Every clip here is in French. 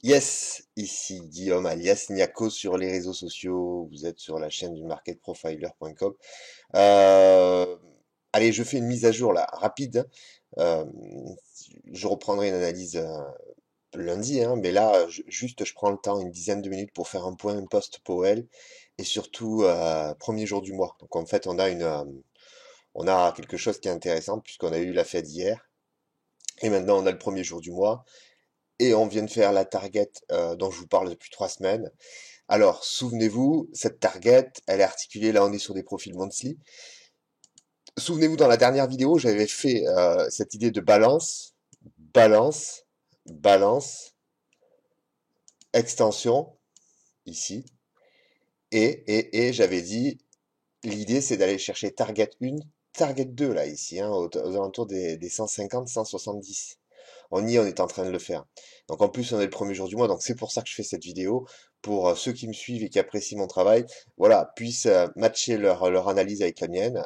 Yes, ici Guillaume alias Niaco sur les réseaux sociaux. Vous êtes sur la chaîne du marketprofiler.com. Euh, Allez, je fais une mise à jour là, rapide. Euh, je reprendrai une analyse lundi, hein, mais là, juste, je prends le temps, une dizaine de minutes pour faire un point post-Powell et surtout premier jour du mois. Donc en fait, on a quelque chose qui est intéressant puisqu'on a eu la Fed hier et maintenant on a le premier jour du mois. Et on vient de faire la target dont je vous parle depuis 3 semaines. Alors, souvenez-vous, cette target, elle est articulée, là on est sur des profils monthly. Souvenez-vous, dans la dernière vidéo, j'avais fait cette idée de balance, balance, balance, extension, ici, et j'avais dit, l'idée c'est d'aller chercher target 1, target 2, là, ici, hein, aux alentours des 150, 170. On est en train de le faire. Donc en plus, on est le premier jour du mois, donc c'est pour ça que je fais cette vidéo, pour ceux qui me suivent et qui apprécient mon travail, voilà, puissent matcher leur analyse avec la mienne.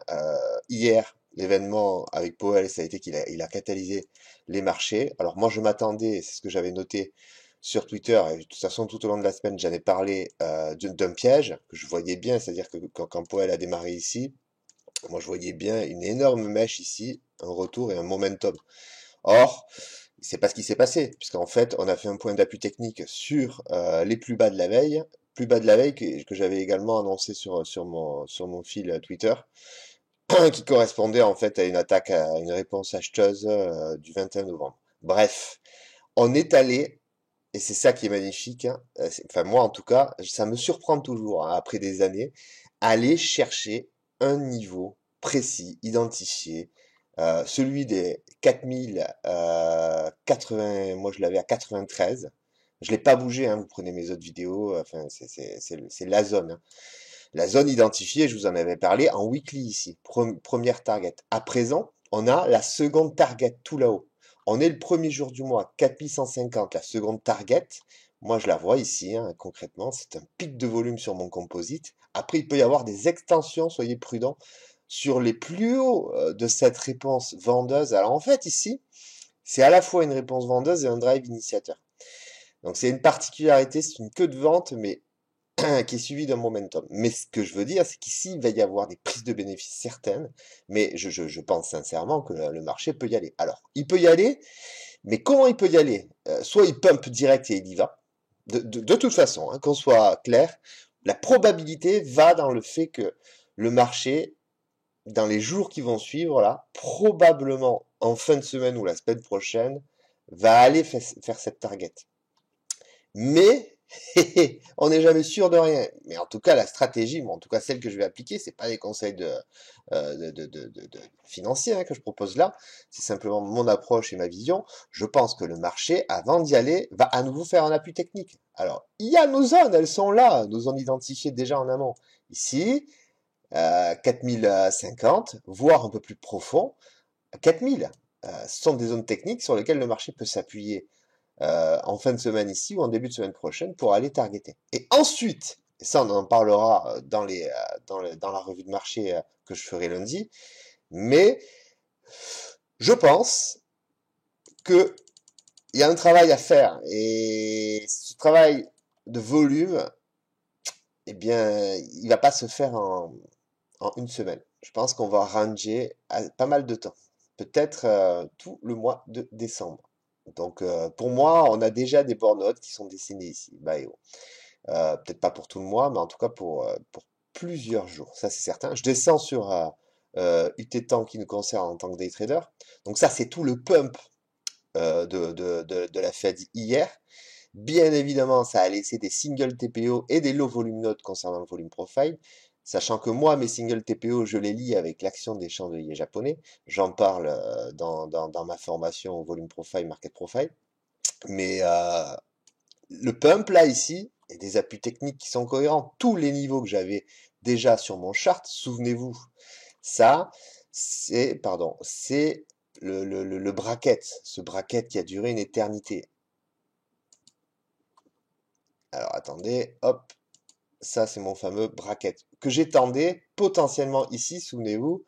Hier, l'événement avec Powell, ça a été il a catalysé les marchés. Alors moi, je m'attendais, c'est ce que j'avais noté sur Twitter, et de toute façon, tout au long de la semaine, j'en ai parlé d'un piège que je voyais bien, c'est-à-dire que quand Powell a démarré ici, moi je voyais bien une énorme mèche ici, un retour et un momentum. Or, c'est pas ce qui s'est passé, puisqu'en fait, on a fait un point d'appui technique sur les plus bas de la veille que j'avais également annoncé sur mon fil Twitter, qui correspondait en fait à une attaque, à une réponse acheteuse du 21 novembre. Bref, on est allé, et c'est ça qui est magnifique, hein, enfin moi en tout cas, ça me surprend toujours, hein, après des années, aller chercher un niveau précis, identifié, celui des 4080, moi je l'avais à 93, je l'ai pas bougé, hein, vous prenez mes autres vidéos, enfin c'est la zone, hein. La zone identifiée, je vous en avais parlé en weekly ici, première target. À présent, on a la seconde target tout là-haut. On est le premier jour du mois, 4150, la seconde target. Moi, je la vois ici, hein, concrètement, c'est un pic de volume sur mon composite. Après, il peut y avoir des extensions, soyez prudents, sur les plus hauts de cette réponse vendeuse. Alors en fait, ici, c'est à la fois une réponse vendeuse et un drive initiateur. Donc c'est une particularité, c'est une queue de vente, mais qui est suivi d'un momentum. Mais ce que je veux dire, c'est qu'ici, il va y avoir des prises de bénéfices certaines, mais je pense sincèrement que le marché peut y aller. Alors, il peut y aller, mais comment il peut y aller? Soit il pump direct et il y va. De toute façon, hein, qu'on soit clair, la probabilité va dans le fait que le marché, dans les jours qui vont suivre, là, probablement en fin de semaine ou la semaine prochaine, va aller faire cette target. Mais on n'est jamais sûr de rien. Mais en tout cas, la stratégie, moi, en tout cas celle que je vais appliquer, c'est pas des conseils de financiers, hein, que je propose là. C'est simplement mon approche et ma vision. Je pense que le marché, avant d'y aller, va à nouveau faire un appui technique. Alors, il y a nos zones, elles sont là, nos zones identifiées déjà en amont. Ici, 4050, voire un peu plus profond, 4000. Ce sont des zones techniques sur lesquelles le marché peut s'appuyer en fin de semaine ici ou en début de semaine prochaine pour aller targeter. Et ensuite, et ça on en parlera dans la revue de marché que je ferai lundi, mais je pense que il y a un travail à faire et ce travail de volume, eh bien, il va pas se faire en une semaine. Je pense qu'on va ranger pas mal de temps, peut-être tout le mois de décembre. Donc pour moi, on a déjà des bornes qui sont dessinées ici. Bah, peut-être pas pour tout le mois, mais en tout cas pour plusieurs jours. Ça, c'est certain. Je descends sur UT Temps qui nous concerne en tant que day trader. Donc ça, c'est tout le pump de la Fed hier. Bien évidemment, ça a laissé des single TPO et des low volume notes concernant le volume profile. Sachant que moi, mes single TPO, je les lis avec l'action des chandeliers japonais. J'en parle dans ma formation au volume profile, market profile. Mais le pump là ici, et des appuis techniques qui sont cohérents. Tous les niveaux que j'avais déjà sur mon chart, souvenez-vous, ça, c'est le bracket, ce bracket qui a duré une éternité. Alors attendez, hop, ça c'est mon fameux bracket que j'étendais potentiellement ici, souvenez-vous,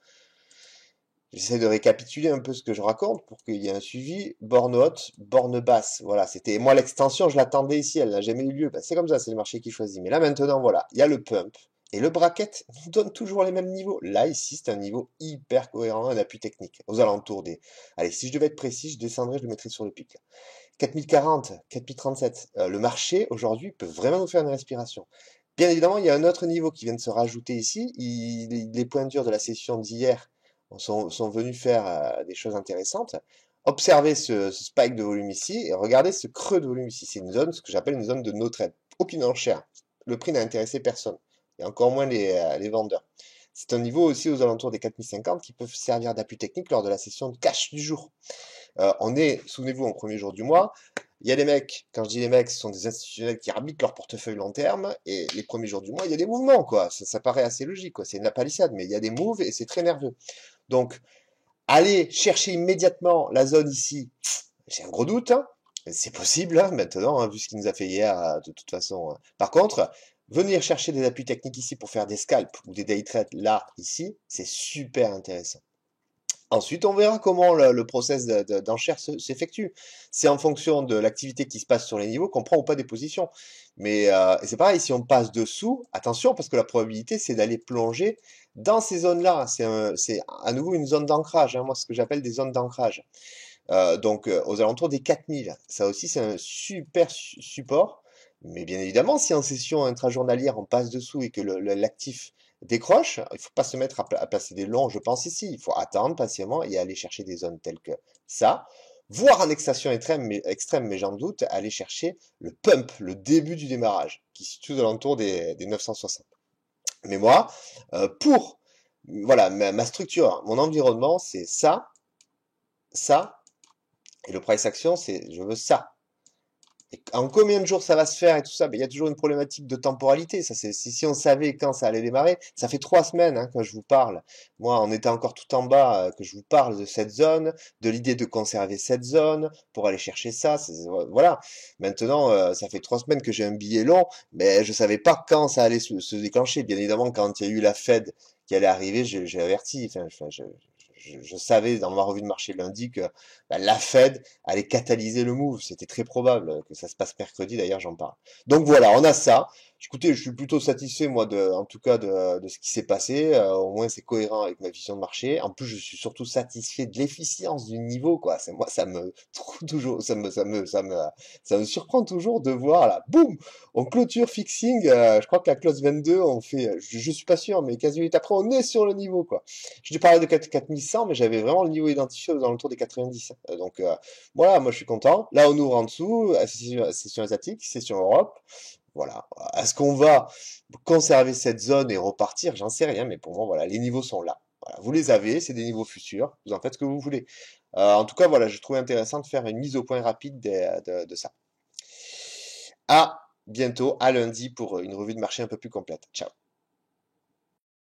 J'essaie de récapituler un peu ce que je raconte pour qu'il y ait un suivi. Borne haute, borne basse. Voilà, c'était moi l'extension, je l'attendais ici, elle n'a jamais eu lieu. Ben, c'est comme ça, c'est le marché qui choisit. Mais là maintenant, voilà, il y a le pump. Et le bracket nous donne toujours les mêmes niveaux. Là, ici, c'est un niveau hyper cohérent, un appui technique, aux alentours des... Allez, si je devais être précis, je descendrais, je le mettrais sur le pic. 4040, 4037. Le marché, aujourd'hui, peut vraiment nous faire une respiration. Bien évidemment, il y a un autre niveau qui vient de se rajouter ici. Les points durs de la session d'hier sont venus faire des choses intéressantes. Observez ce spike de volume ici et regardez ce creux de volume ici. C'est une zone, ce que j'appelle une zone de no trade. Aucune enchère. Le prix n'a intéressé personne. Et encore moins les vendeurs. C'est un niveau aussi aux alentours des 4050 qui peuvent servir d'appui technique lors de la session de cash du jour. On est, souvenez-vous, en premier jour du mois. Il y a des mecs, quand je dis les mecs, ce sont des institutionnels qui arbitrent leur portefeuille long terme, et les premiers jours du mois, il y a des mouvements, quoi. Ça paraît assez logique, quoi. C'est une palissade, mais il y a des moves et c'est très nerveux. Donc, aller chercher immédiatement la zone ici, j'ai un gros doute, hein. C'est possible, hein, maintenant, hein, vu ce qu'il nous a fait hier, de toute façon. Par contre, venir chercher des appuis techniques ici pour faire des scalps ou des day trades là, ici, c'est super intéressant. Ensuite, on verra comment le process d'enchère s'effectue. C'est en fonction de l'activité qui se passe sur les niveaux qu'on prend ou pas des positions. Mais c'est pareil, si on passe dessous, attention, parce que la probabilité, c'est d'aller plonger dans ces zones-là. C'est à nouveau une zone d'ancrage, hein, moi, ce que j'appelle des zones d'ancrage. Donc, aux alentours des 4000. Ça aussi, c'est un super support. Mais bien évidemment, si en session intrajournalière, on passe dessous et que l'actif décroche, il faut pas se mettre à placer des longs, je pense ici. Il faut attendre patiemment et aller chercher des zones telles que ça. Voire en extension extrême, mais j'en doute, aller chercher le pump, le début du démarrage, qui se situe aux alentours des 960. Mais moi, pour voilà ma structure, mon environnement, c'est ça, ça, et le price action, c'est je veux ça. Et en combien de jours ça va se faire et tout ça, ben, il y a toujours une problématique de temporalité. Ça, c'est, si on savait quand ça allait démarrer, ça fait 3 semaines hein, que je vous parle. Moi, on était encore tout en bas, que je vous parle de cette zone, de l'idée de conserver cette zone pour aller chercher ça. Voilà. Maintenant, ça fait 3 semaines que j'ai un billet long, mais je savais pas quand ça allait se déclencher. Bien évidemment, quand il y a eu la Fed qui allait arriver, j'ai averti. Enfin, je savais dans ma revue de marché lundi que ben, la Fed allait catalyser le move. C'était très probable que ça se passe mercredi, d'ailleurs j'en parle. Donc voilà, on a ça. Écoutez, je suis plutôt satisfait moi en tout cas de ce qui s'est passé. Au moins c'est cohérent avec ma vision de marché. En plus, je suis surtout satisfait de l'efficience du niveau, quoi. C'est moi, ça me trouve toujours, ça me surprend toujours de voir là, boum, on clôture fixing. Je crois que la close 22, on fait, je suis pas sûr, mais 15 minutes après, on est sur le niveau, quoi. Je te parlais de 4100, mais j'avais vraiment le niveau identifié aux alentours des 90. Donc voilà, moi je suis content. Là, on ouvre en dessous, session asiatique, session Europe. Voilà. Est-ce qu'on va conserver cette zone et repartir? J'en sais rien, mais pour moi, voilà, les niveaux sont là. Voilà, vous les avez, c'est des niveaux futurs. Vous en faites ce que vous voulez. En tout cas, voilà, je trouvais intéressant de faire une mise au point rapide de ça. À bientôt, à lundi pour une revue de marché un peu plus complète. Ciao.